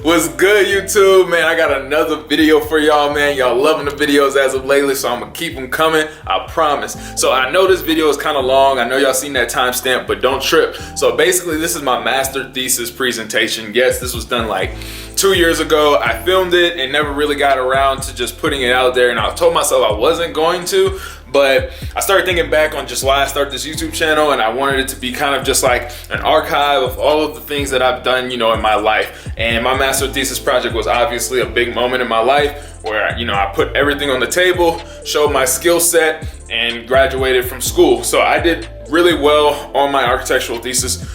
What's good, YouTube, man? I got another video for y'all, man. Y'all loving the videos as of lately, so I'm gonna keep them coming, I promise. So I know this video is kind of long. I know y'all seen that timestamp, but don't trip. So basically, this is my master thesis presentation. Yes, this was done like 2 years ago. I filmed it and never really got around to just putting it out there, and I told myself I wasn't going to, but I started thinking back on just why I started this YouTube channel, and I wanted it to be kind of just like an archive of all of the things that I've done, you know, in my life. And my Master Thesis Project was obviously a big moment in my life where, you know, I put everything on the table, showed my skill set, and graduated from school. So I did really well on my architectural thesis,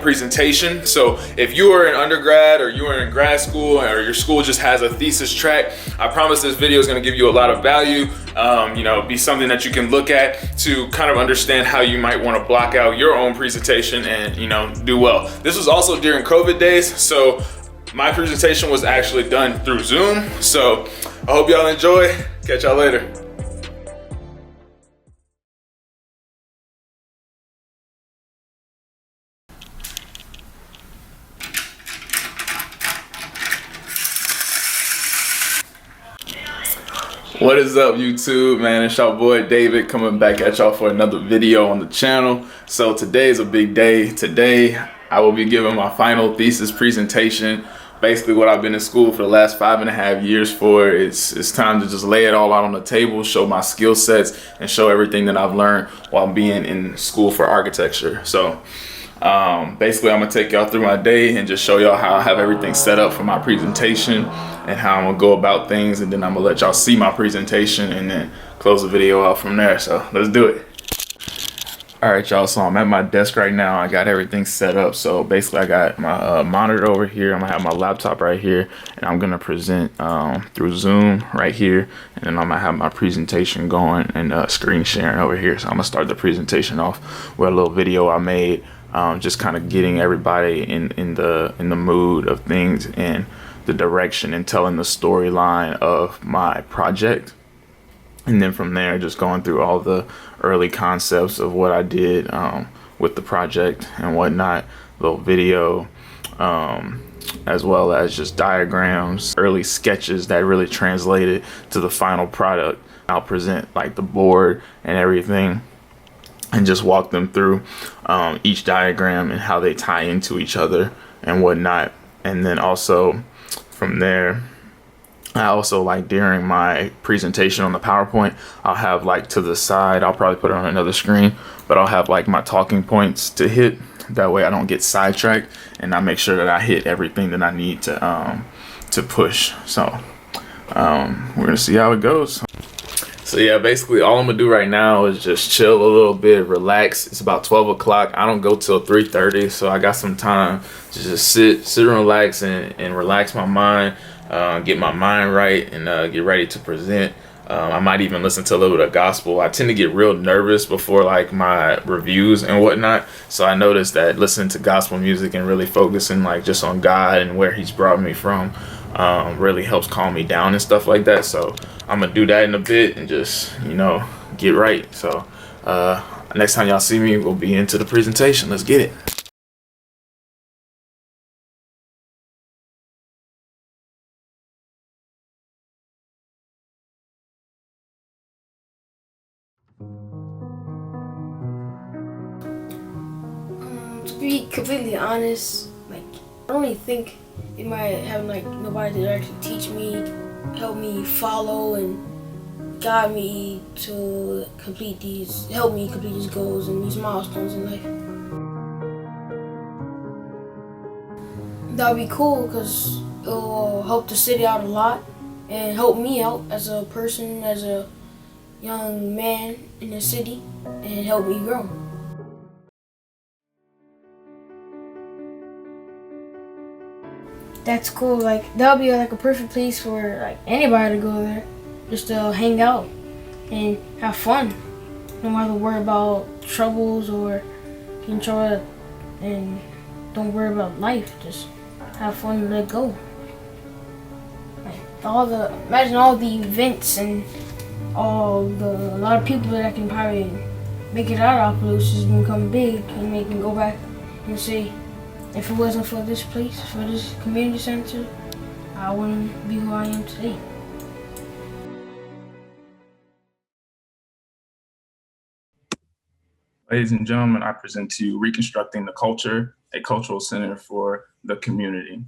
presentation. So if you are an undergrad or you are in grad school or your school just has a thesis track, I promise this video is going to give you a lot of value. Be something that you can look at to kind of understand how you might want to block out your own presentation and, do well. This was also during COVID days, so my presentation was actually done through Zoom. So I hope y'all enjoy. Catch y'all later. What is up, YouTube, man? It's your boy David coming back at y'all for another video on the channel. So today is a big day. Today I will be giving my final thesis presentation. Basically what I've been in school for the last 5.5 years for. It's time to just lay it all out on the table, show my skill sets, and show everything that I've learned while being in school for architecture. So basically I'm gonna take y'all through my day and just show y'all how I have everything set up for my presentation and how I'm gonna go about things, and then I'm gonna let y'all see my presentation and then close the video out from there. So let's do it. All right, y'all, so I'm at my desk right now. I got everything set up. So basically I got my monitor over here. I'm gonna have my laptop right here, and I'm gonna present through Zoom right here, and then I'm gonna have my presentation going and screen sharing over here. So I'm gonna start the presentation off with a little video I made, just kind of getting everybody in the mood of things and the direction and telling the storyline of my project. And then from there, just going through all the early concepts of what I did with the project and whatnot, little video, as well as just diagrams, early sketches that really translated to the final product. I'll present like the board and everything and just walk them through each diagram and how they tie into each other and whatnot. And then also from there, I also, like, during my presentation on the PowerPoint, I'll have like to the side, I'll probably put it on another screen, but I'll have like my talking points to hit. That way I don't get sidetracked, and I make sure that I hit everything that I need to push. So we're gonna see how it goes. So yeah, basically all I'm gonna do right now is just chill a little bit, relax. It's about 12 o'clock. I don't go till 3:30, so I got some time to just sit and relax and relax my mind, get my mind right, and get ready to present. I might even listen to a little bit of gospel. I tend to get real nervous before like my reviews and whatnot, so I noticed that listening to gospel music and really focusing like just on God and where He's brought me from really helps calm me down and stuff like that. So I'm gonna do that in a bit and just get right. So next time y'all see me, we'll be into the presentation. Let's get it. To be completely honest, like, I don't really think it might have like nobody to actually teach me, help me follow and guide me to help me complete these goals and these milestones in life. That would be cool because it will help the city out a lot and help me out as a person, as a young man in the city, and help me grow. That's cool. Like, that would be like a perfect place for like anybody to go there, just to hang out and have fun. No matter worry about troubles or control, and don't worry about life. Just have fun and let go. Like, imagine all the events and a lot of people that can probably make it out of Appaloosa has become big, and they can go back and say, if it wasn't for this place, for this community center, I wouldn't be who I am today. Ladies and gentlemen, I present to you Reconstructing the Culture, a cultural center for the community.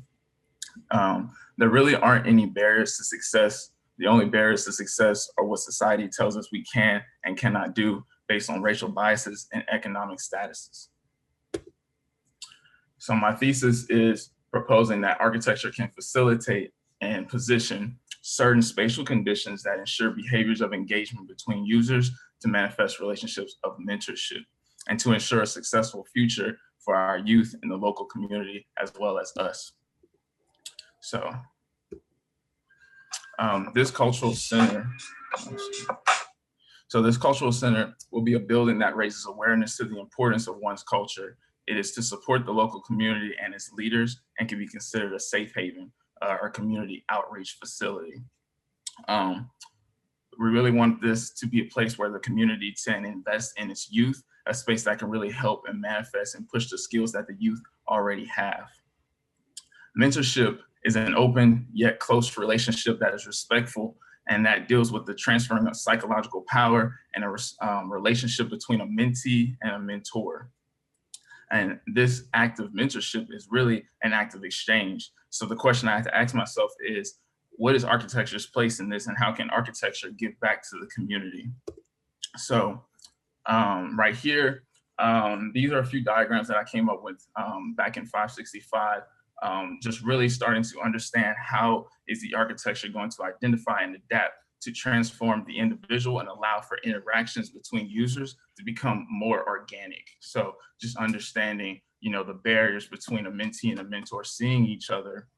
There really aren't any barriers to success. The only barriers to success are what society tells us we can and cannot do based on racial biases and economic statuses. So my thesis is proposing that architecture can facilitate and position certain spatial conditions that ensure behaviors of engagement between users to manifest relationships of mentorship and to ensure a successful future for our youth in the local community as well as us. So this cultural center, will be a building that raises awareness to the importance of one's culture. It is to support the local community and its leaders and can be considered a safe haven or community outreach facility. We really want this to be a place where the community can invest in its youth, a space that can really help and manifest and push the skills that the youth already have. Mentorship is an open yet close relationship that is respectful and that deals with the transferring of psychological power and a relationship between a mentee and a mentor. And this act of mentorship is really an act of exchange. So the question I have to ask myself is, what is architecture's place in this and how can architecture give back to the community? So right here, these are a few diagrams that I came up with back in 565, just really starting to understand how is the architecture going to identify and adapt to transform the individual and allow for interactions between users to become more organic. So just understanding, the barriers between a mentee and a mentor, seeing each other,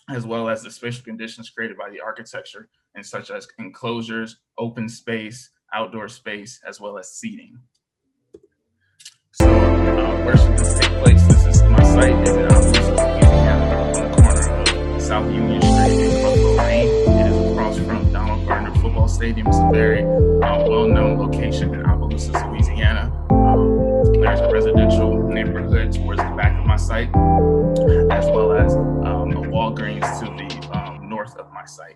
as well as the spatial conditions created by the architecture, and such as enclosures, open space, outdoor space, as well as seating. So where should this take place? This is my site is in Louisiana, on the corner of South Union Street and Buffalo Lane. It is across from Donald Gardner Football Stadium. It's a very well-known location in Opelousas, Louisiana. There's a residential neighborhood towards the back of my site, as well as a Walgreens to the north of my site.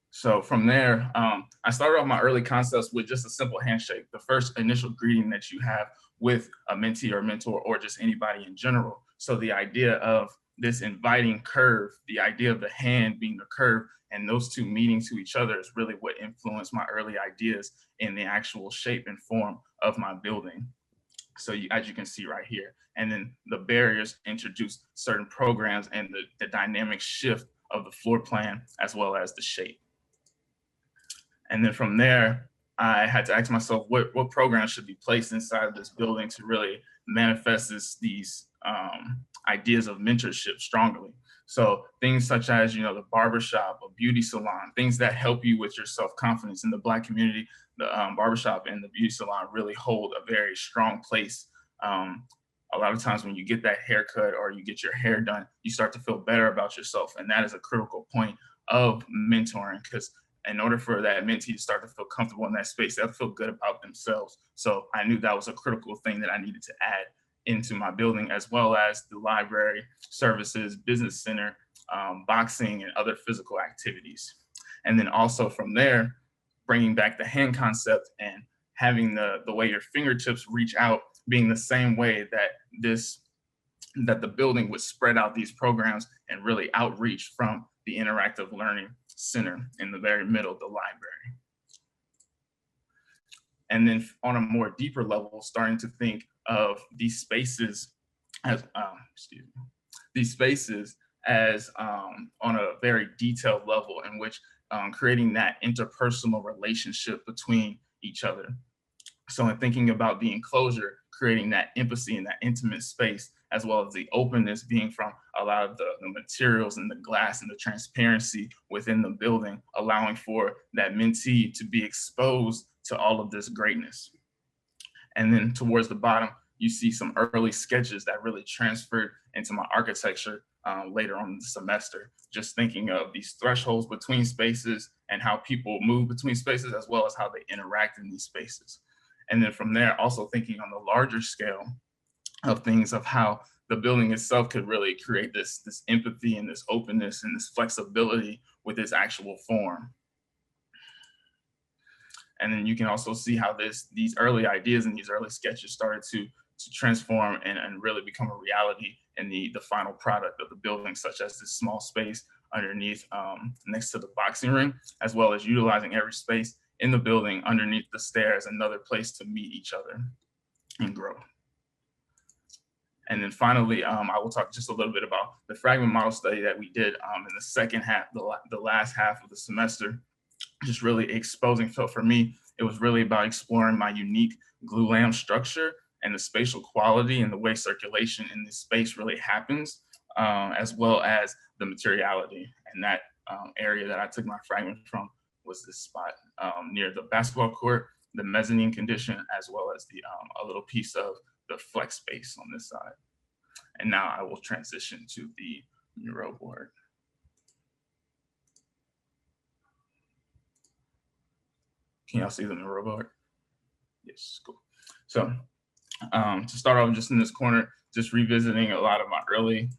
So from there, I started off my early concepts with just a simple handshake, the first initial greeting that you have with a mentee or mentor or just anybody in general. So the idea of this inviting curve, the idea of the hand being the curve, and those two meeting to each other is really what influenced my early ideas in the actual shape and form of my building. So as you can see right here, and then the barriers introduce certain programs and the dynamic shift of the floor plan as well as the shape. And then from there, I had to ask myself what programs should be placed inside of this building to really manifest these ideas of mentorship strongly. So things such as, the barbershop, a beauty salon, things that help you with your self-confidence. In the Black community, the barbershop and the beauty salon really hold a very strong place. A lot of times when you get that haircut or you get your hair done, you start to feel better about yourself. And that is a critical point of mentoring, because in order for that mentee to start to feel comfortable in that space, they have to feel good about themselves. So I knew that was a critical thing that I needed to add into my building, as well as the library, services, business center, boxing, and other physical activities. And then also from there, bringing back the hand concept and having the way your fingertips reach out being the same way that the building would spread out these programs and really outreach from the interactive learning center in the very middle of the library. And then on a more deeper level, starting to think of these spaces as, on a very detailed level in which creating that interpersonal relationship between each other. So in thinking about the enclosure, creating that empathy and that intimate space, as well as the openness being from a lot of the materials and the glass and the transparency within the building, allowing for that mentee to be exposed to all of this greatness. And then towards the bottom, you see some early sketches that really transferred into my architecture later on in the semester, just thinking of these thresholds between spaces and how people move between spaces, as well as how they interact in these spaces. And then from there, also thinking on the larger scale of things of how the building itself could really create this empathy and this openness and this flexibility with its actual form. And then you can also see how these early ideas and these early sketches started to transform and really become a reality in the final product of the building, such as this small space underneath next to the boxing ring, as well as utilizing every space in the building underneath the stairs, another place to meet each other and grow. And then finally, I will talk just a little bit about the fragment model study that we did in the second half, the last half of the semester, just really exposing. So for me, it was really about exploring my unique glulam structure and the spatial quality and the way circulation in this space really happens, as well as the materiality. And that area that I took my fragment from was this spot near the basketball court, the mezzanine condition, as well as the a little piece of the flex space on this side. And now I will transition to the Miro board. Can y'all see the Miro board? Yes, cool. So to start off just in this corner, just revisiting a lot of my early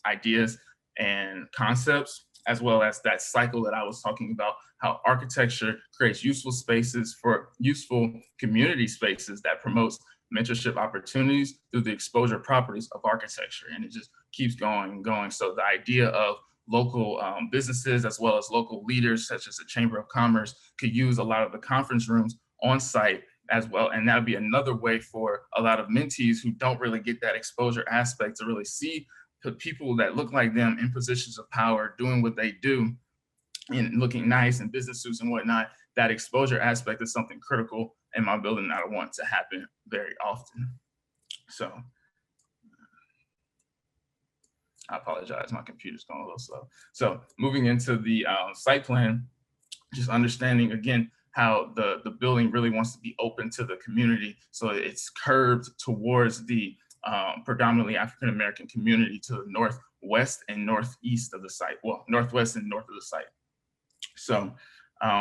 ideas and concepts, as well as that cycle that I was talking about, how architecture creates useful spaces for useful community spaces that promotes mentorship opportunities through the exposure properties of architecture. And it just keeps going and going. So the idea of local businesses, as well as local leaders, such as the Chamber of Commerce, could use a lot of the conference rooms on site as well. And that would be another way for a lot of mentees who don't really get that exposure aspect to really see the people that look like them in positions of power doing what they do and looking nice in business suits and whatnot. That exposure aspect is something critical in my building that I want to happen very often. So I apologize, my computer's going a little slow. So moving into the site plan, just understanding again how the building really wants to be open to the community. So it's curved towards the predominantly African-American community to the northwest and northeast of the site. Well, northwest and north of the site. So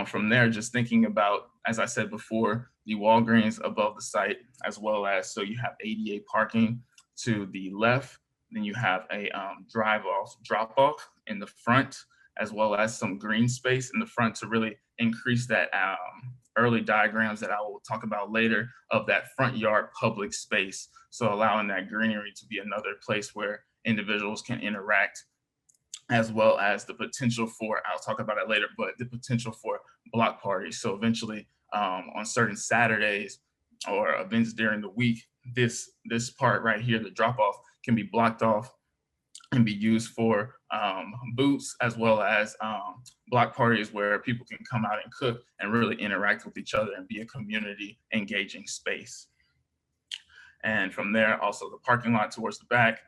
from there, just thinking about, as I said before, the Walgreens above the site, as well as, so you have ADA parking to the left, then you have a drop-off in the front, as well as some green space in the front to really increase that early diagrams that I will talk about later of that front yard public space. So allowing that greenery to be another place where individuals can interact, as well as the potential for, I'll talk about it later, but the potential for block parties. So eventually on certain Saturdays or events during the week, this part right here, the drop off, can be blocked off and be used for booths, as well as block parties where people can come out and cook and really interact with each other and be a community engaging space. And from there, also the parking lot towards the back,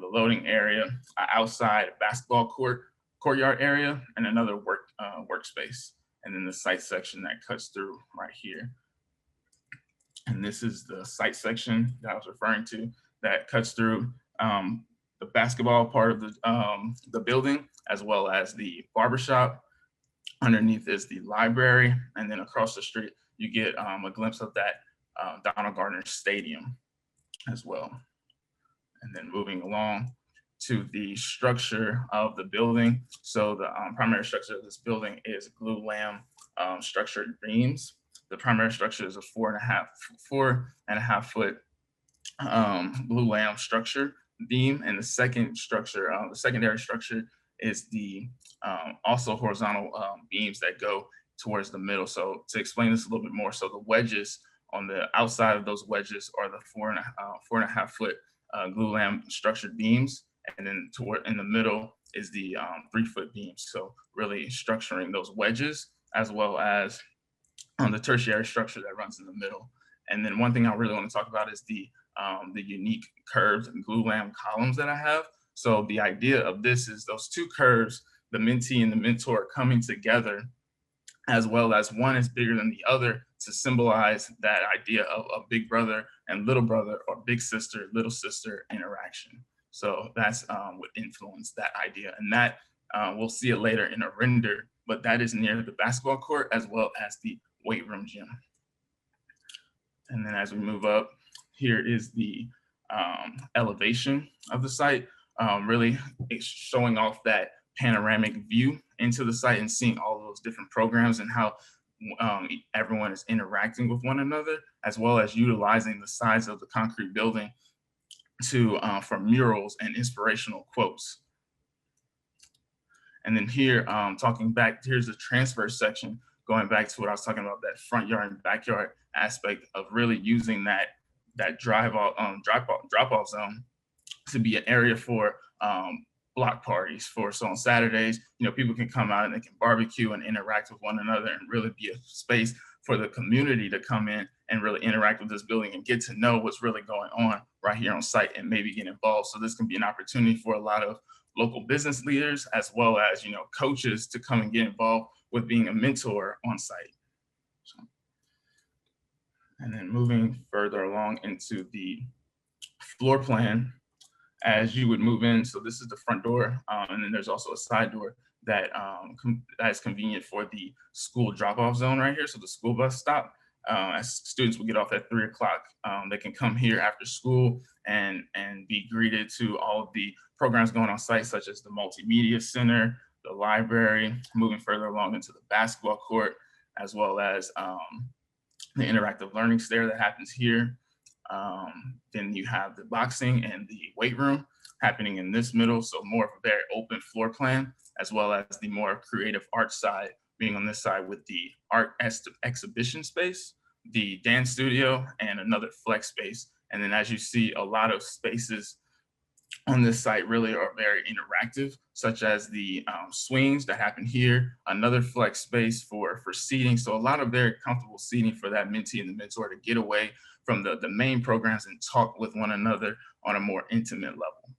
the loading area, outside basketball courtyard area, and another workspace. And then the site section that cuts through right here. And this is the site section that I was referring to that cuts through the basketball part of the building, as well as the barbershop. Underneath is the library. And then across the street, you get a glimpse of that Donald Gardner Stadium as well. And then moving along to the structure of the building. So the primary structure of this building is glue lam structured beams. The primary structure is a 4.5 foot glue lam structure beam, and the second structure, the secondary structure, is the also horizontal beams that go towards the middle. So to explain this a little bit more, so the wedges on the outside of those wedges are the 4.5 foot glue lam structured beams, and then toward in the middle is the 3 foot beams. So really structuring those wedges, as well as the tertiary structure that runs in the middle. And then one thing I really want to talk about is the unique curves and glue lam columns that I have. So the idea of this is those two curves, the mentee and the mentor, coming together, as well as one is bigger than the other, to symbolize that idea of a big brother and little brother, or big sister, little sister interaction. So that's what influenced that idea. And that we'll see it later in a render, but that is near the basketball court as well as the weight room gym. And then as we move up, here is the elevation of the site, really showing off that panoramic view into the site and seeing all of those different programs and how everyone is interacting with one another, as well as utilizing the size of the concrete building to for murals and inspirational quotes. And then here, talking back, here's the transfer section, going back to what I was talking about, that front yard and backyard aspect of really using that drop off zone to be an area for block parties. So on Saturdays, people can come out and they can barbecue and interact with one another, and really be a space for the community to come in and really interact with this building and get to know what's really going on right here on site and maybe get involved. So this can be an opportunity for a lot of local business leaders, as well as coaches, to come and get involved with being a mentor on site. So, and then moving further along into the floor plan, as you would move in. So this is the front door, and then there's also a side door that that is convenient for the school drop-off zone right here. So the school bus stop, as students will get off at 3 o'clock, they can come here after school and be greeted to all of the programs going on site, such as the multimedia center, the library, moving further along into the basketball court, as well as the interactive learning stair that happens here. Then you have the boxing and the weight room happening in this middle. So more of a very open floor plan, as well as the more creative art side being on this side with the art exhibition space, the dance studio, and another flex space. And then as you see, a lot of spaces on this site really are very interactive, such as the swings that happen here, another flex space for seating. So a lot of very comfortable seating for that mentee and the mentor to get away from the main programs and talk with one another on a more intimate level.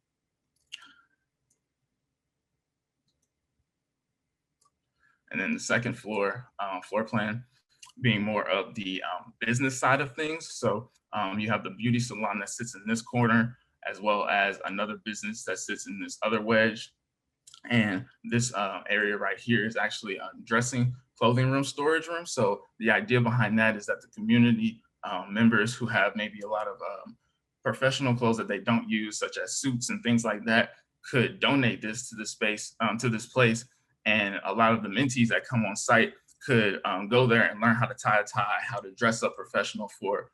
And then the second floor plan being more of the business side of things. So you have the beauty salon that sits in this corner, as well as another business that sits in this other wedge. And this area right here is actually a dressing, clothing room, storage room. So the idea behind that is that the community members who have maybe a lot of professional clothes that they don't use, such as suits and things like that, could donate this to the space, to this place. And a lot of the mentees that come on site could go there and learn how to tie a tie, how to dress up professional for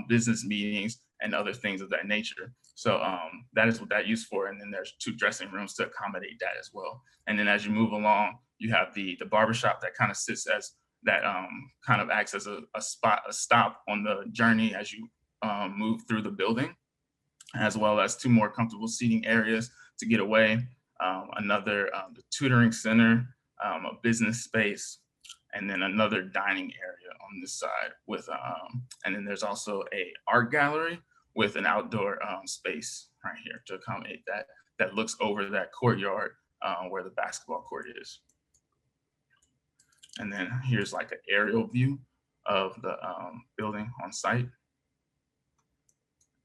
business meetings and other things of that nature. So that is what that used for. And then there's 2 dressing rooms to accommodate that as well. And then as you move along, you have the barbershop that kind of sits as that kind of acts as a stop on the journey as you move through the building, as well as 2 more comfortable seating areas to get away. Another the tutoring center, a business space, and then another dining area on this side with and then there's also a art gallery with an outdoor space right here to accommodate that looks over that courtyard where the basketball court is. And then here's like an aerial view of the building on site.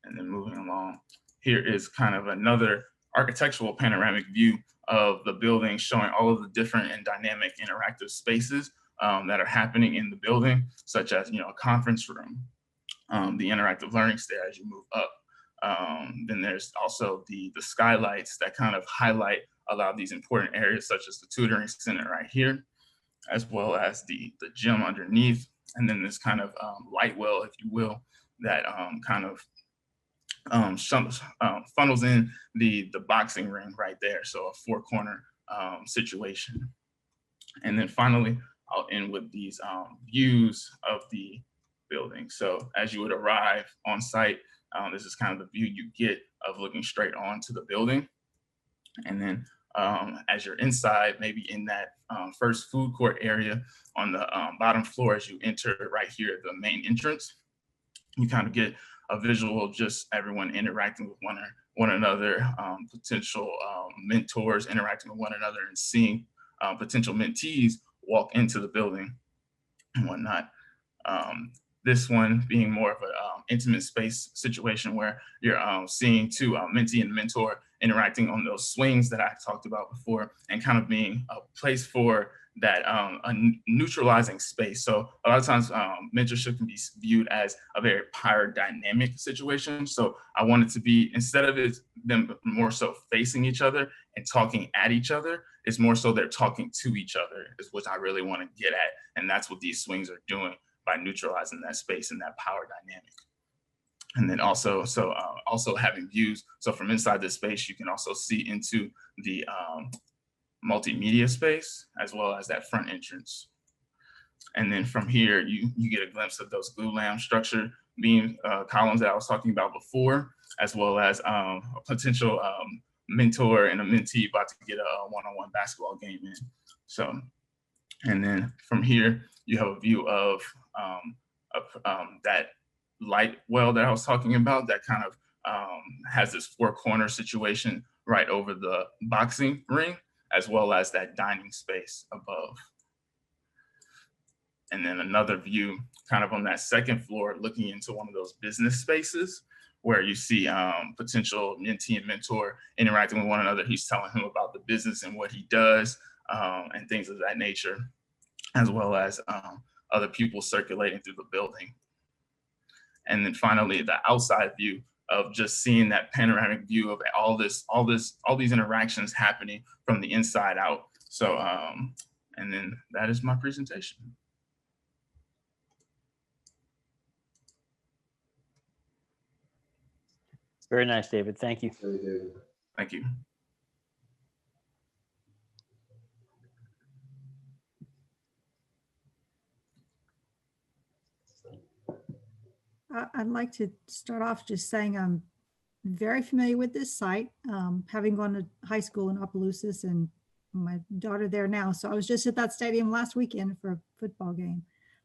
And then moving along, here is kind of another architectural panoramic view of the building, showing all of the different and dynamic interactive spaces that are happening in the building, such as a conference room, the interactive learning stair as you move up. Then there's also the skylights that kind of highlight a lot of these important areas, such as the tutoring center right here, as well as the gym underneath, and then this kind of light well, if you will, that kind of funnels in the boxing ring right there. So a 4-corner situation. And then finally, I'll end with these views of the building. So as you would arrive on site, this is kind of the view you get of looking straight onto the building. And then as you're inside, maybe in that first food court area on the bottom floor, as you enter right here at the main entrance, you kind of get a visual of just everyone interacting with one another, potential mentors interacting with one another, and seeing potential mentees walk into the building and whatnot. This one being more of an intimate space situation where you're seeing 2 mentee and mentor interacting on those swings that I talked about before, and kind of being a place for that a neutralizing space. So a lot of times mentorship can be viewed as a very power dynamic situation. So I want it to be, instead of them more so facing each other and talking at each other, it's more so they're talking to each other, is what I really want to get at. And that's what these swings are doing by neutralizing that space and that power dynamic. And then also, also having views. So from inside this space, you can also see into the multimedia space, as well as that front entrance. And then from here, you get a glimpse of those glue lamb structure beam columns that I was talking about before, as well as a potential mentor and a mentee about to get a one-on-one basketball game in. So, and then from here, you have a view of that light well that I was talking about, that kind of has this four-corner situation right over the boxing ring, as well as that dining space above. And then another view kind of on that second floor, looking into one of those business spaces where you see potential mentee and mentor interacting with one another. He's telling him about the business and what he does and things of that nature, as well as other people circulating through the building. And then finally, the outside view of just seeing that panoramic view of all these interactions happening from the inside out. So, and then that is my presentation. Very nice, David. Thank you. Thank you. I'd like to start off just saying I'm very familiar with this site, having gone to high school in Opelousas and my daughter there now. So I was just at that stadium last weekend for a football game.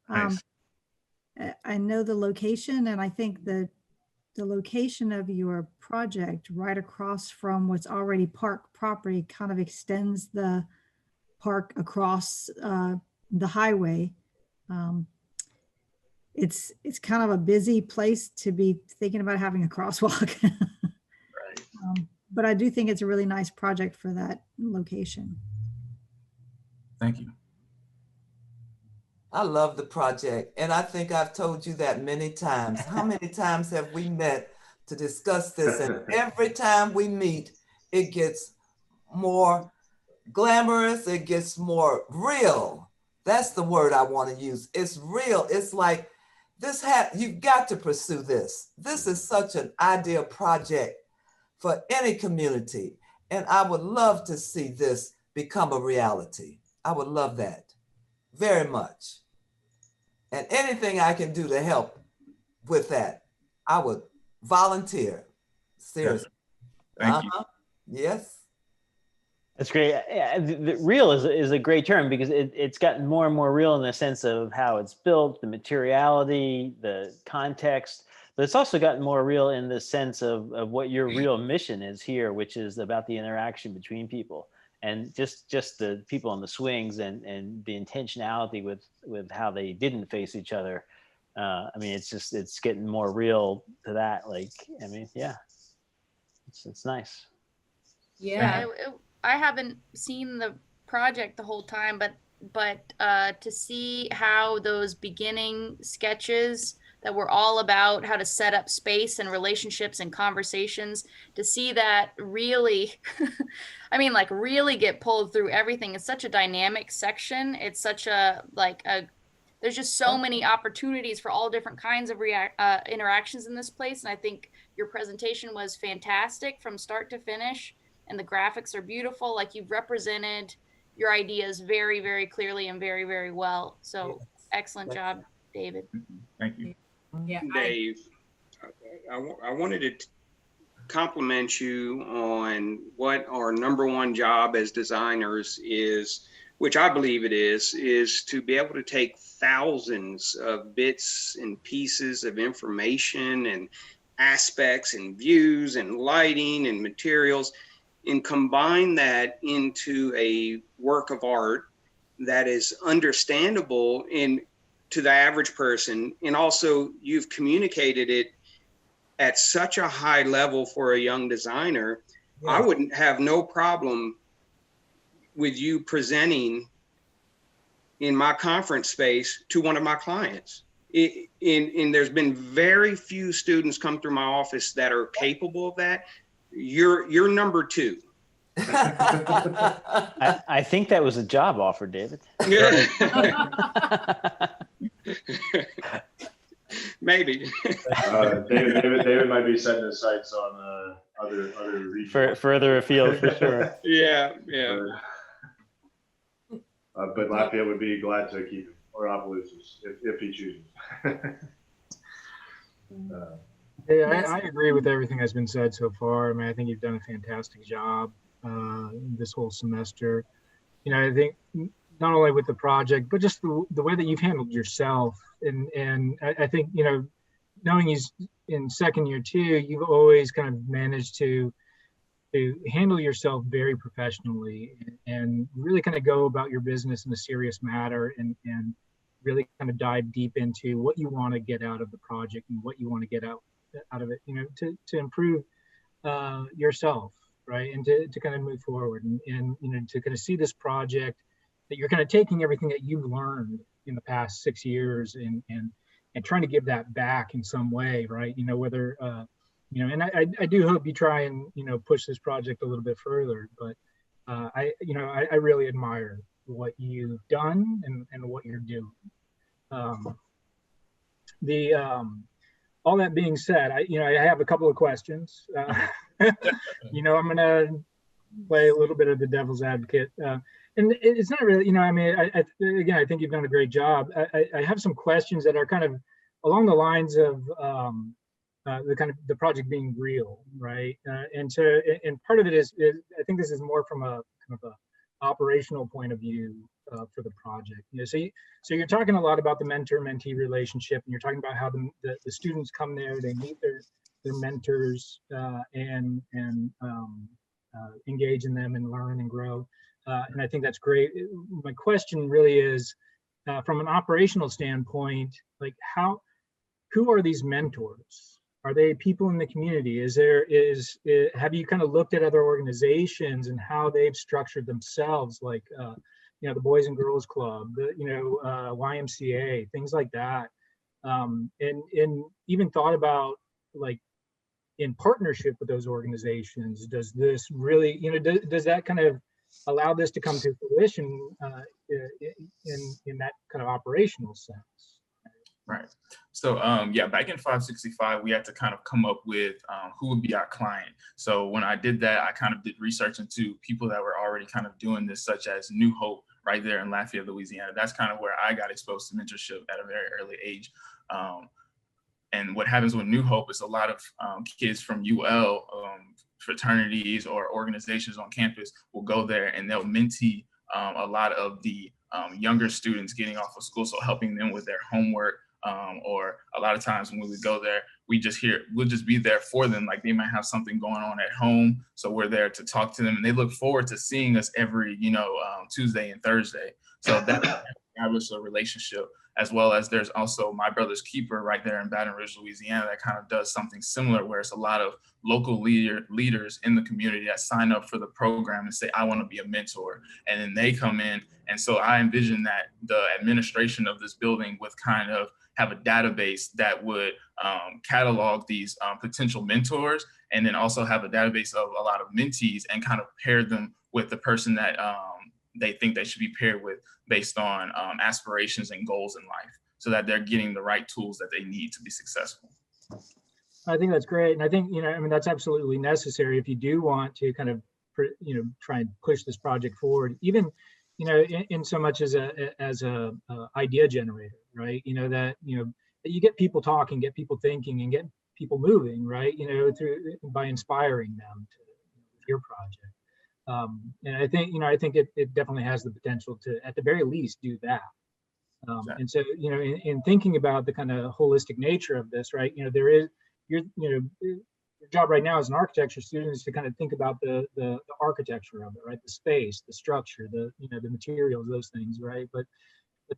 Nice. I know the location, and I think the location of your project right across from what's already park property kind of extends the park across the highway. It's kind of a busy place to be thinking about having a crosswalk. Right. But I do think it's a really nice project for that location. Thank you. I love the project, and I think I've told you that many times. How many times have we met to discuss this? And every time we meet, it gets more glamorous, it gets more real. That's the word I want to use. It's real. It's like you've got to pursue this. This is such an ideal project for any community. And I would love to see this become a reality. I would love that very much. And anything I can do to help with that, I would volunteer. Seriously. Thank you. Yes. That's great. Yeah, the real is a great term, because it's gotten more and more real in the sense of how it's built, the materiality, the context, but it's also gotten more real in the sense of what your real mission is here, which is about the interaction between people, and just the people on the swings and the intentionality with how they didn't face each other. I mean, it's getting more real to that. Like, I mean, yeah, it's nice. Yeah. I haven't seen the project the whole time, but to see how those beginning sketches that were all about how to set up space and relationships and conversations, to see that really, I mean, like really get pulled through everything. It's such a dynamic section. It's such there's just so many opportunities for all different kinds of interactions in this place. And I think your presentation was fantastic from start to finish. And the graphics are beautiful. Like, you've represented your ideas very, very clearly and very, very well. So excellent job, David. Thank you. Yeah, Dave, I wanted to compliment you on what our number one job as designers is, which I believe it is to be able to take thousands of bits and pieces of information and aspects and views and lighting and materials, and combine that into a work of art that is understandable to the average person. And also, you've communicated it at such a high level for a young designer. Yeah. I wouldn't have no problem with you presenting in my conference space to one of my clients. And there's been very few students come through my office that are capable of that. You're number two. I think that was a job offer, David. Maybe. David might be setting his sights on other regions. Further afield for sure. Yeah. But Lafayette would be glad to keep him, or Opelousas, if he chooses. I agree with everything that's been said so far. I mean, I think you've done a fantastic job this whole semester. You know, I think not only with the project, but just the way that you've handled yourself. And I think, you know, knowing you in second year too, you've always kind of managed to handle yourself very professionally and really kind of go about your business in a serious matter and really kind of dive deep into what you want to get out of the project and what you want to get out of it, you know, to improve yourself, right? And to kind of move forward and, you know, to kind of see this project that you're kind of taking everything that you've learned in the past 6 years and trying to give that back in some way, right? You know, whether, you know, and I do hope you try and, you know, push this project a little bit further, but I really admire what you've done and what you're doing. All that being said, I have a couple of questions. You know, I'm gonna play a little bit of the devil's advocate, and it's not really, you know, I mean, again, I think you've done a great job. I have some questions that are kind of along the lines of the project being real, right? And part of it is I think this is more from a kind of a operational point of view for the project. You know, so you're talking a lot about the mentor-mentee relationship, and you're talking about how the students come there, they meet their mentors and engage in them and learn and grow. And I think that's great. My question really is, from an operational standpoint, like who are these mentors? Are they people in the community? Have you kind of looked at other organizations and how they've structured themselves, like you know, the Boys and Girls Club, YMCA, things like that, and even thought about, like, in partnership with those organizations, does this really, you know, does that kind of allow this to come to fruition in that kind of operational sense? Right. So yeah, back in 565, we had to kind of come up with who would be our client. So when I did that, I kind of did research into people that were already kind of doing this, such as New Hope right there in Lafayette, Louisiana. That's kind of where I got exposed to mentorship at a very early age. And what happens with New Hope is a lot of kids from UL fraternities or organizations on campus will go there and they'll mentee a lot of the younger students getting off of school, so helping them with their homework. Or a lot of times when we go there, we'll just be there for them. Like they might have something going on at home, so we're there to talk to them, and they look forward to seeing us every, Tuesday and Thursday. So that establishes a relationship, as well as there's also My Brother's Keeper right there in Baton Rouge, Louisiana, that kind of does something similar, where it's a lot of local leaders in the community that sign up for the program and say, I want to be a mentor. And then they come in. And so I envision that the administration of this building would kind of have a database that would catalog these potential mentors, and then also have a database of a lot of mentees and kind of pair them with the person that they think they should be paired with based on aspirations and goals in life, so that they're getting the right tools that they need to be successful. I think that's great. And I think, that's absolutely necessary if you do want to kind of, try and push this project forward, even, in so much as a idea generator, right? That you get people talking, get people thinking, and get people moving, right? By inspiring them to your project. And I think it definitely has the potential to, at the very least, do that. And so, in thinking about the kind of holistic nature of this, right? Your job right now as an architecture student is to kind of think about the architecture of it, right? The space, the structure, the materials, those things, right? But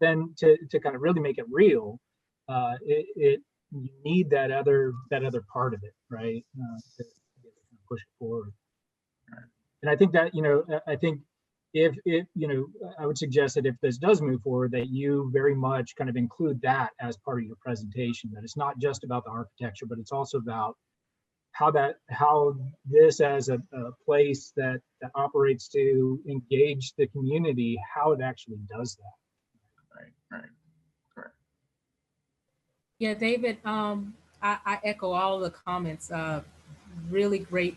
then to kind of really make it real, you need that other part of it, right? To push it forward. And I think that, if I would suggest that if this does move forward, that you very much kind of include that as part of your presentation, that it's not just about the architecture, but it's also about how this as a place that operates to engage the community, how it actually does that. Right. Yeah, David, I echo all of the comments. Really great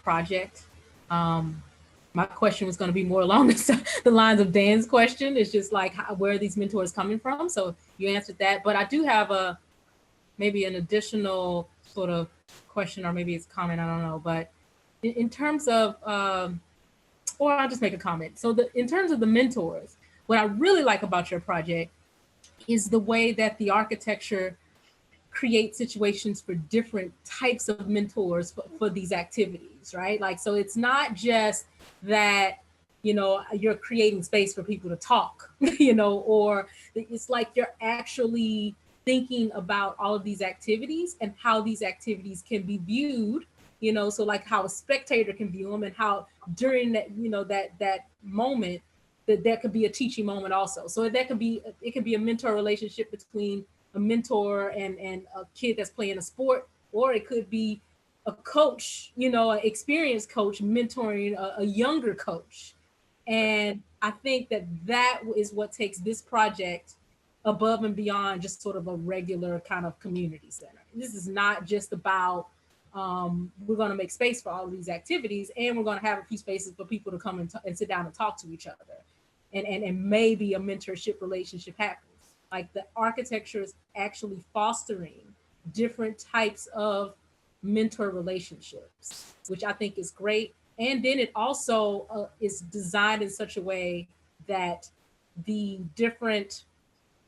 project. My question was going to be more along the lines of Dan's question. It's just like, where are these mentors coming from? So you answered that, but I do have maybe an additional sort of question, or maybe it's a comment, I don't know. But in terms of, or I'll just make a comment. So in terms of the mentors, what I really like about your project is the way that the architecture create situations for different types of mentors for these activities, right? Like, so it's not just that, you're creating space for people to talk, or it's like you're actually thinking about all of these activities and how these activities can be viewed, so like how a spectator can view them, and how during that, that moment, that could be a teaching moment also. So it could be a mentor relationship between a mentor and a kid that's playing a sport, or it could be a coach, an experienced coach mentoring a younger coach. And I think that is what takes this project above and beyond just sort of a regular kind of community center. This is not just about, we're going to make space for all of these activities, and we're going to have a few spaces for people to come and sit down and talk to each other. And maybe a mentorship relationship happens. Like, the architecture is actually fostering different types of mentor relationships, which I think is great. And then it also is designed in such a way that the different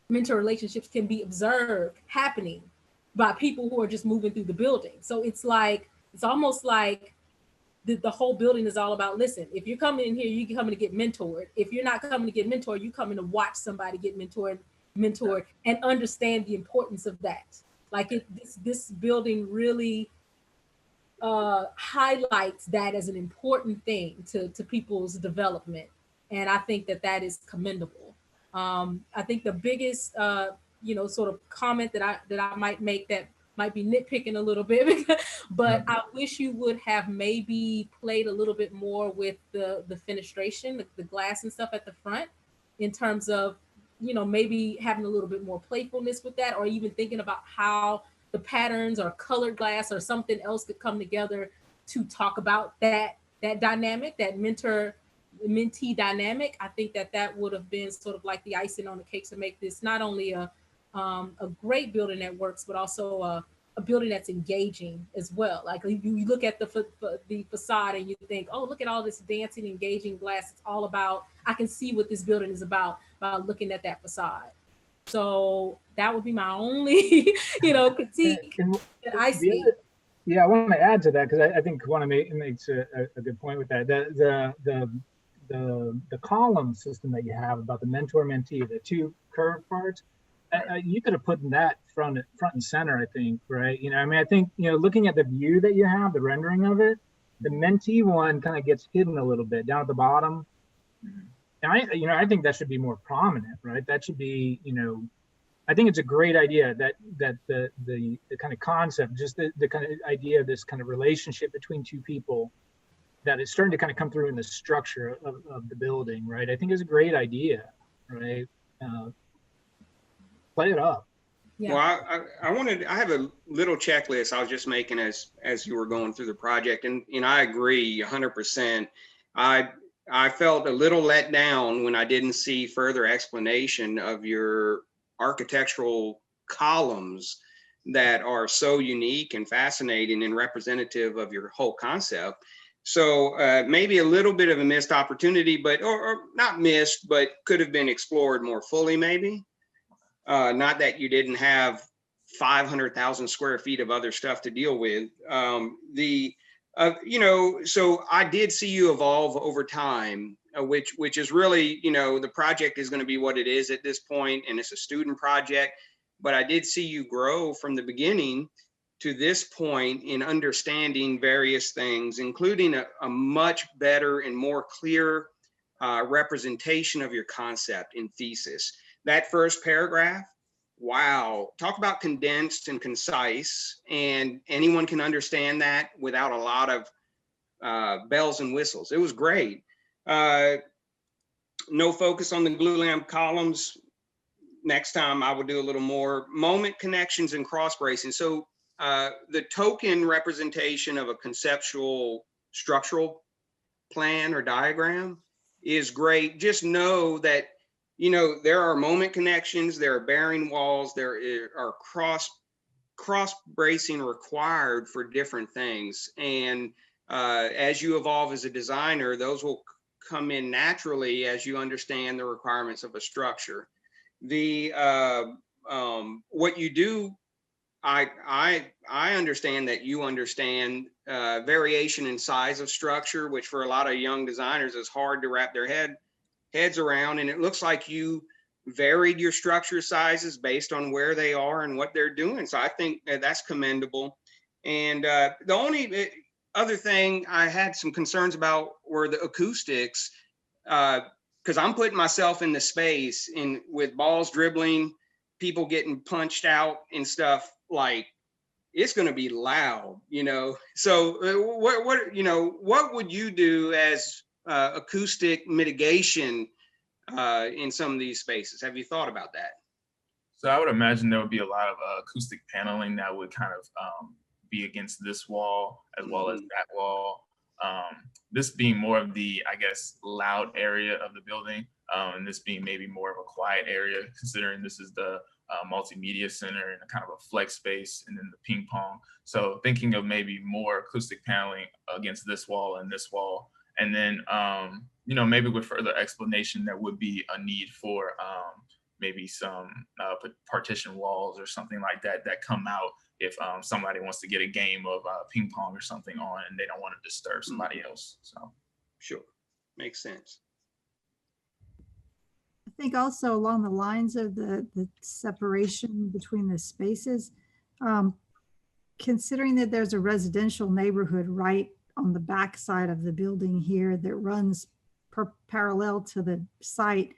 mentor relationships can be observed happening by people who are just moving through the building. So it's almost like the whole building is all about, listen, if you're coming in here, you're coming to get mentored. If you're not coming to get mentored, you're coming to watch somebody get mentored and understand the importance of that. Like, this building really highlights that as an important thing to people's development. And I think that is commendable. I think the biggest, sort of comment that I might make, that might be nitpicking a little bit, but I wish you would have maybe played a little bit more with the fenestration, the glass and stuff at the front, in terms of, maybe having a little bit more playfulness with that, or even thinking about how the patterns or colored glass or something else could come together to talk about that dynamic, that mentee dynamic. I think that would have been sort of like the icing on the cake to make this not only a great building that works, but also a building that's engaging as well. Like, you look at the facade and you think, oh, look at all this dancing, engaging glass. It's all about, I can see what this building is about by looking at that facade. So that would be my only, critique that I see. Yeah, I want to add to that, because I think Kwana makes a good point with that. The column system that you have about the mentor-mentee, the two curved parts, you could have put that front and center, I think, right? I think, looking at the view that you have, the rendering of it, the mentee one kind of gets hidden a little bit down at the bottom. And I think that should be more prominent, right? That should be, I think it's a great idea that the kind of concept, just the kind of idea of this kind of relationship between two people, that is starting to kind of come through in the structure of the building, right? I think is a great idea, right? Play it up. Yeah. Well, I have a little checklist I was just making as you were going through the project, and I agree 100%. I felt a little let down when I didn't see further explanation of your architectural columns that are so unique and fascinating and representative of your whole concept. So maybe a little bit of a missed opportunity, but or not missed, but could have been explored more fully, maybe. Not that you didn't have 500,000 square feet of other stuff to deal with. So I did see you evolve over time, which is really, the project is going to be what it is at this point, and it's a student project. But I did see you grow from the beginning to this point in understanding various things, including a much better and more clear representation of your concept in thesis. That first paragraph, wow, talk about condensed and concise, and anyone can understand that without a lot of bells and whistles. It was great. No focus on the glue lamp columns. Next time I will do a little more. Moment connections and cross bracing. So the token representation of a conceptual structural plan or diagram is great. Just know that, you know, there are moment connections, there are bearing walls, there are cross bracing required for different things. And as you evolve as a designer, those will come in naturally as you understand the requirements of a structure. The what you do, I understand that you understand variation in size of structure, which for a lot of young designers is hard to wrap their heads around. And it looks like you varied your structure sizes based on where they are and what they're doing. So I think that's commendable. And the only other thing I had some concerns about were the acoustics, because I'm putting myself in the space with balls dribbling, people getting punched out and stuff. Like, it's going to be loud, you know. So what would you do as acoustic mitigation in some of these spaces? Have you thought about that? So I would imagine there would be a lot of acoustic paneling that would kind of be against this wall as well as that wall. This being more of the, I guess, loud area of the building, and this being maybe more of a quiet area, considering this is the multimedia center and a kind of a flex space, and then the ping pong. So thinking of maybe more acoustic paneling against this wall and this wall. And then, you know, maybe with further explanation, there would be a need for maybe some partition walls or something like that that come out if somebody wants to get a game of ping pong or something on and they don't want to disturb somebody else. So sure, makes sense. I think also along the lines of the separation between the spaces, considering that there's a residential neighborhood right on the back side of the building here that runs parallel to the site,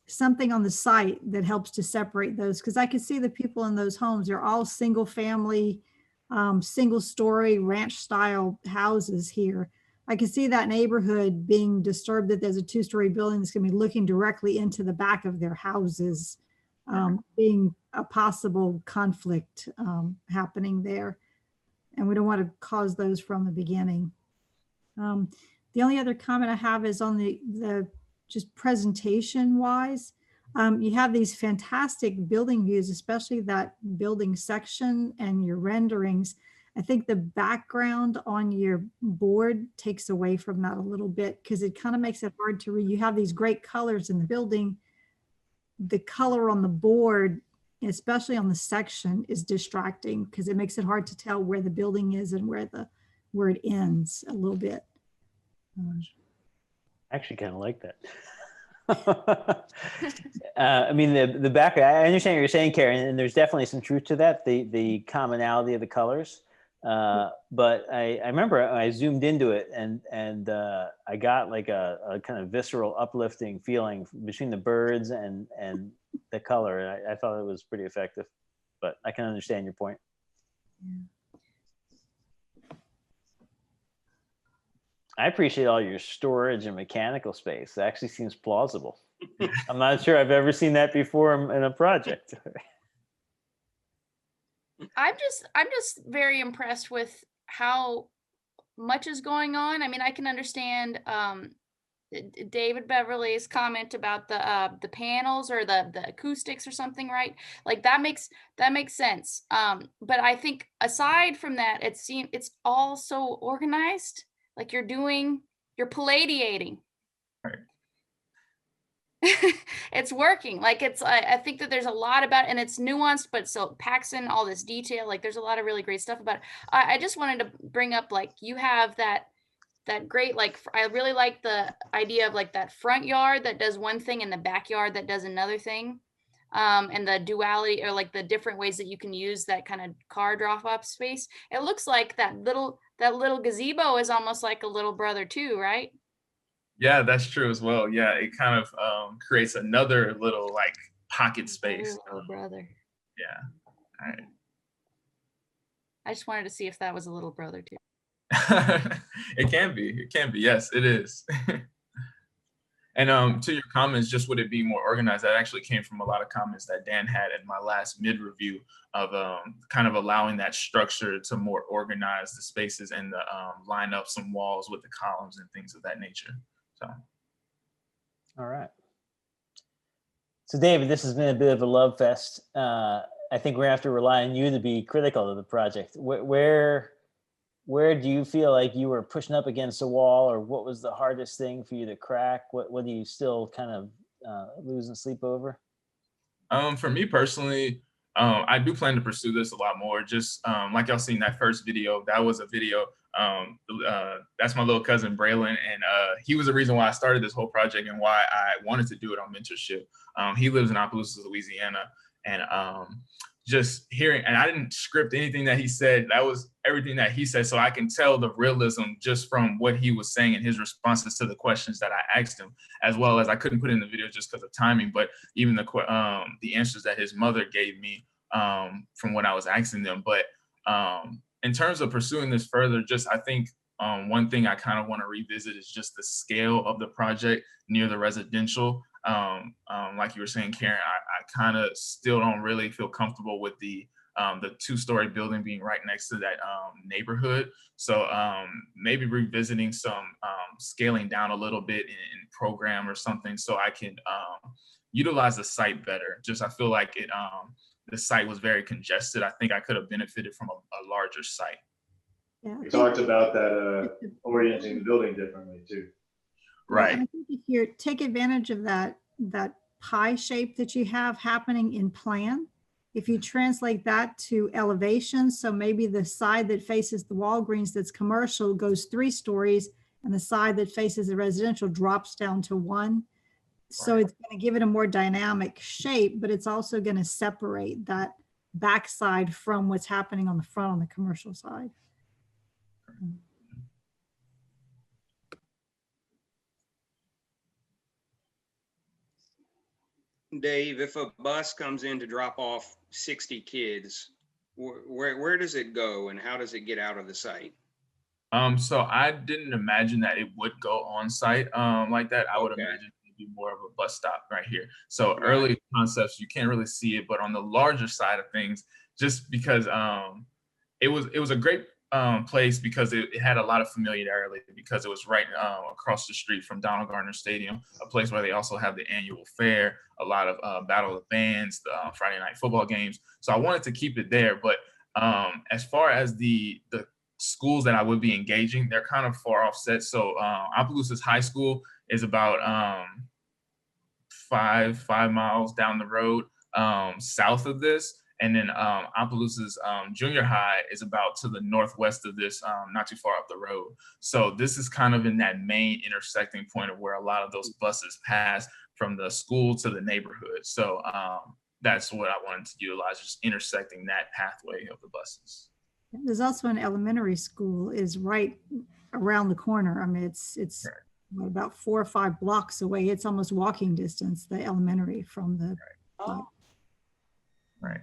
something on the site that helps to separate those, because I can see the people in those homes, they're all single family, single story ranch style houses here. I can see that neighborhood being disturbed, that there's a 2-story building that's going to be looking directly into the back of their houses, being a possible conflict happening there. And we don't want to cause those from the beginning. The only other comment I have is on the just presentation wise. You have these fantastic building views, especially that building section and your renderings. I think the background on your board takes away from that a little bit, because it kind of makes it hard to read. You have these great colors in the building. The color on the board, especially on the section, is distracting because it makes it hard to tell where the building is and where it ends a little bit. I actually kind of like that. I mean, the back, I understand what you're saying, Karen, and there's definitely some truth to that, the commonality of the colors. But I remember I zoomed into it and I got like a kind of visceral uplifting feeling between the birds and the color. And I thought it was pretty effective, but I can understand your point. Yeah. I appreciate all your storage and mechanical space. It actually seems plausible. I'm not sure I've ever seen that before in a project. I'm just very impressed with how much is going on. I mean, I can understand David Beverly's comment about the panels or the acoustics or something, right? Like that makes sense. But I think aside from that, it's all so organized. Like you're palladiating. Right. It's working. Like I think that there's a lot about it, and it's nuanced, but so it packs in all this detail. Like there's a lot of really great stuff about it. I just wanted to bring up, like, you have that great, like, I really like the idea of like that front yard that does one thing and the backyard that does another thing. And the duality, or like the different ways that you can use that kind of car drop-off space. It looks like that little gazebo is almost like a little brother too, right? Yeah, that's true as well. Yeah, it kind of creates another little like pocket space. Little brother. Yeah. All right. I just wanted to see if that was a little brother too. It can be. It can be. Yes, it is. And to your comments, just would it be more organized? That actually came from a lot of comments that Dan had in my last mid review of kind of allowing that structure to more organize the spaces and the line up some walls with the columns and things of that nature. So. All right. So David, this has been a bit of a love fest. I think we're gonna have to rely on you to be critical of the project. Where do you feel like you were pushing up against a wall, or what was the hardest thing for you to crack? What do you still kind of losing sleep over? For me personally, I do plan to pursue this a lot more. Just like y'all seen that first video, that was a video. That's my little cousin Braylon, and he was the reason why I started this whole project and why I wanted to do it on mentorship. He lives in Opelousas, Louisiana, and just hearing, and I didn't script anything that he said. That was everything that he said, so I can tell the realism just from what he was saying and his responses to the questions that I asked him, as well as I couldn't put in the video just because of timing, but even the answers that his mother gave me from what I was asking them. But in terms of pursuing this further, just I think one thing I kind of want to revisit is just the scale of the project near the residential. Like you were saying, Karen, I kind of still don't really feel comfortable with the 2-story building being right next to that neighborhood. So maybe revisiting some scaling down a little bit in program or something so I can utilize the site better. Just I feel like the site was very congested. I think I could have benefited from a larger site. Yeah, We talked about that orienting the building differently too. Right. And I think if you take advantage of that pie shape that you have happening in plan, if you translate that to elevation, so maybe the side that faces the Walgreens that's commercial goes 3 stories, and the side that faces the residential drops down to 1. So it's going to give it a more dynamic shape, but it's also going to separate that backside from what's happening on the front on the commercial side. Dave, if a bus comes in to drop off 60 kids, where does it go and how does it get out of the site? So I didn't imagine that it would go on site like that. I would imagine it'd be more of a bus stop right here. So early concepts, you can't really see it, but on the larger side of things, just because it was a great place because it had a lot of familiarity because it was right across the street from Donald Gardner Stadium, a place where they also have the annual fair, a lot of Battle of the Bands, the Friday night football games. So I wanted to keep it there. But as far as the schools that I would be engaging, they're kind of far offset. So Opelousas High School is about 5 miles down the road south of this. And then Opelousas Junior High is about to the northwest of this, not too far up the road. So this is kind of in that main intersecting point of where a lot of those buses pass from the school to the neighborhood. So that's what I wanted to utilize, just intersecting that pathway of the buses. There's also an elementary school is right around the corner. I mean, it's about 4 or 5 blocks away. It's almost walking distance, the elementary from the. Right.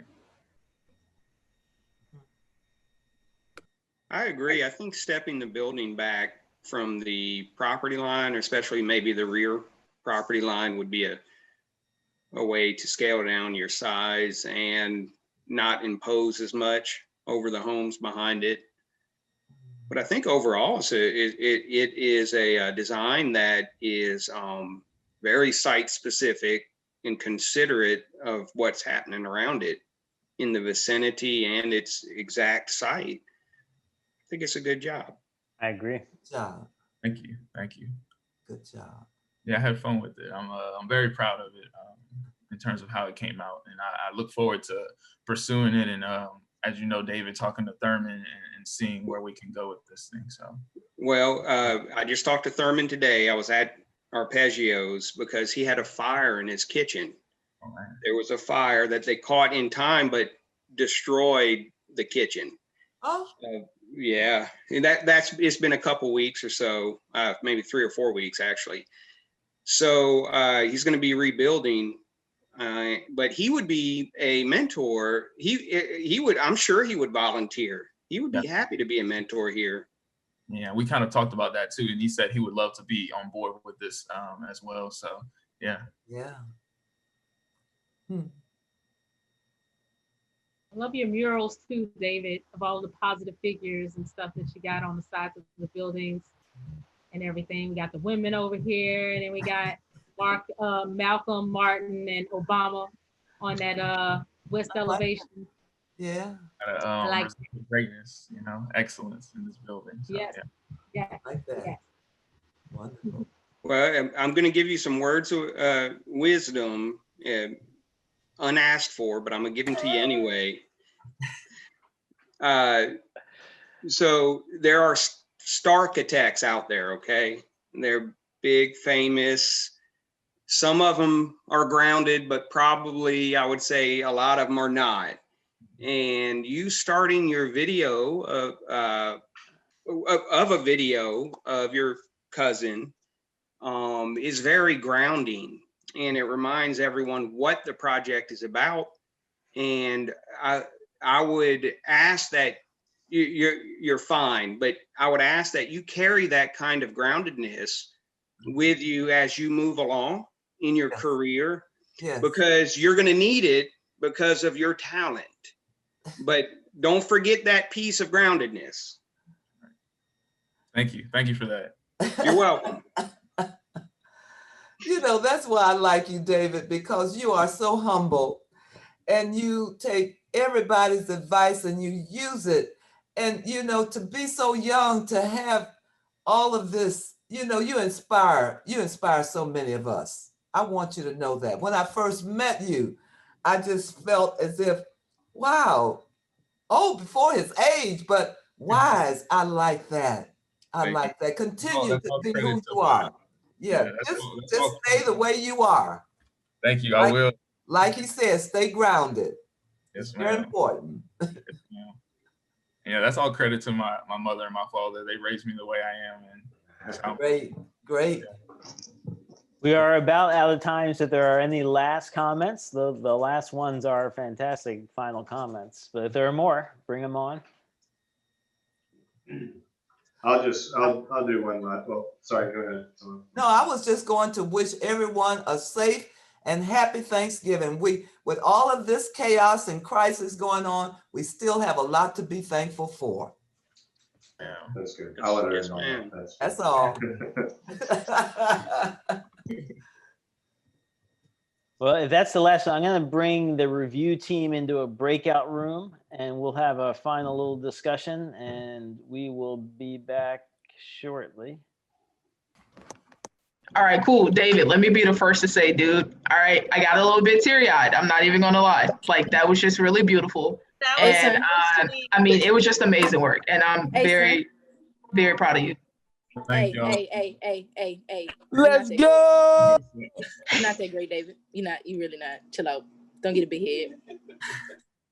I agree. I think stepping the building back from the property line, or especially maybe the rear property line, would be a way to scale down your size and not impose as much over the homes behind it. But I think overall, it is a design that is very site specific and considerate of what's happening around it in the vicinity and its exact site. I think it's a good job. I agree. Good job. Thank you. Thank you. Good job. Yeah, I had fun with it. I'm very proud of it in terms of how it came out, and I look forward to pursuing it. And as you know, David, talking to Thurman and seeing where we can go with this thing. So, well, I just talked to Thurman today. I was at Arpeggios because he had a fire in his kitchen. oh, man. There was a fire that they caught in time, but destroyed the kitchen. Oh, Yeah, and it's been a couple weeks or so, maybe 3 or 4 weeks actually. So he's going to be rebuilding, but he would be a mentor. He would, I'm sure he would volunteer. He would be happy to be a mentor here. Yeah, we kind of talked about that too, and he said he would love to be on board with this as well. So yeah. Yeah. I love your murals too, David, of all the positive figures and stuff that you got on the sides of the buildings and everything. We got the women over here, and then we got Malcolm, Martin, and Obama on that west elevation. Yeah. Like greatness, you know, excellence in this building. So, yes. Yeah. Like that. Yes. Wonderful. Well, I'm going to give you some words of wisdom, unasked for, but I'm going to give them to you anyway. So there are starchitects out there, okay? They're big, famous. Some of them are grounded, but probably I would say a lot of them are not. And you starting your video of a video of your cousin is very grounding, and it reminds everyone what the project is about. And I would ask that you're fine, but I would ask that you carry that kind of groundedness with you as you move along in your career, because you're going to need it because of your talent. But don't forget that piece of groundedness. Thank you. Thank you for that. You're welcome. You know, that's why I like you, David, because you are so humble and you take everybody's advice and you use it. And, you know, to be so young, to have all of this, you know, you inspire so many of us. I want you to know that. When I first met you, I just felt as if, wow, before his age, but wise. I like that. I like that. Continue to be who you are. Yeah, just stay the way you are. Thank you. I will. Like he says, stay grounded. Yes, it's very important. Yes, yeah, that's all credit to my mother and my father. They raised me the way I am, and great. Yeah. We are about out of time, so if there are any last comments, the last ones are fantastic final comments. But if there are more, bring them on. I'll do one last. Well, sorry, go ahead. No, I was just going to wish everyone a safe and happy Thanksgiving. With all of this chaos and crisis going on, we still have a lot to be thankful for. Yeah, that's good. I'll let her know. That's all. Well, if that's the last one, I'm going to bring the review team into a breakout room and we'll have a final little discussion and we will be back shortly. All right, cool. David, let me be the first to say, dude, all right, I got a little bit teary-eyed. I'm not even going to lie. Like, that was just really beautiful. And I mean, it was just amazing work. And I'm very, very proud of you. Hey. Let's go. You're not that great, David. You really not. Chill out. Don't get a big head.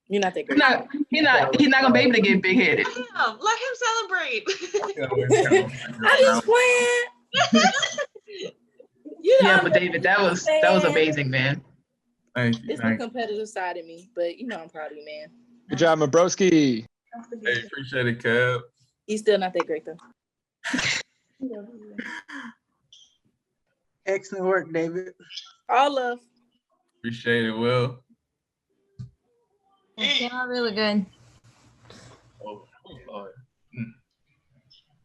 You're not that great. He's not gonna be able to get big headed. Let him celebrate. I just playing. Yeah, but David, that was amazing, man. Thank you. It's the competitive side of me, but I'm proud of you, man. Good job, my broski. Hey, appreciate it, Kev. He's still not that great though. Excellent work, David. All love. Appreciate it, Will. It came out really good. Oh, Lord.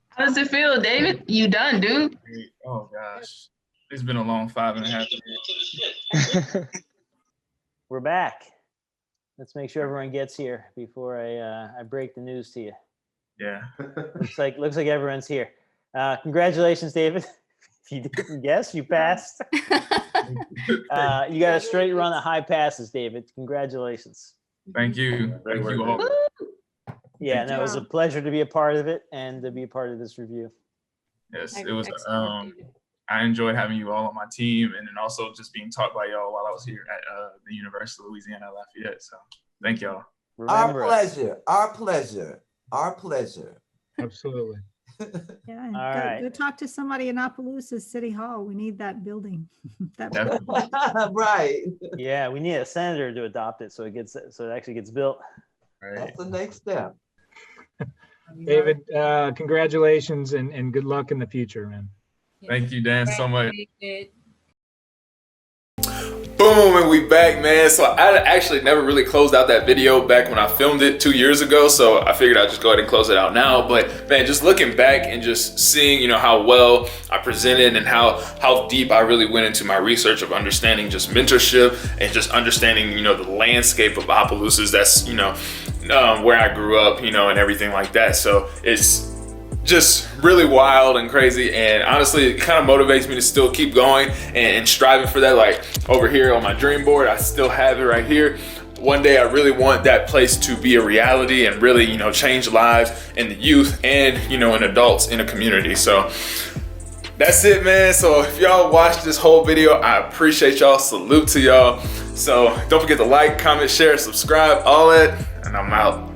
How does it feel, David? You done, dude? Oh gosh, it's been a long 5.5 years. We're back. Let's make sure everyone gets here before I break the news to you. Yeah. looks like everyone's here. Congratulations, David. If you didn't guess, you passed. You got a straight run of high passes, David. Congratulations. Thank you. Thank you all. Yeah, no, it was a pleasure to be a part of it and to be a part of this review. Yes, it was. I enjoyed having you all on my team, and then also just being taught by y'all while I was here at the University of Louisiana Lafayette. So thank y'all. Our pleasure. Our pleasure. Our pleasure. Absolutely. Yeah, and All go, right. go talk to somebody in Opelousas City Hall. We need that building. That Definitely. building. Right. Yeah, we need a senator to adopt it so it actually gets built. Right. That's the next step. David, congratulations and good luck in the future, man. Thank you, Dan, so much. David. Boom, and we back, man. So I actually never really closed out that video back when I filmed it 2 years ago, so I figured I'd just go ahead and close it out now. But man, just looking back and just seeing, you know, how well I presented and how deep I really went into my research of understanding just mentorship and just understanding, you know, the landscape of Opelousas. That's, you know, where I grew up, you know, and everything like that. So it's just really wild and crazy, and honestly it kind of motivates me to still keep going and striving for that. Like over here on my dream board, I still have it right here. One day I really want that place to be a reality and really, you know, change lives in the youth and, you know, in adults in a community. So that's it, man. So if y'all watched this whole video, I appreciate y'all. Salute to y'all. So don't forget to like, comment, share, subscribe, all that, and I'm out.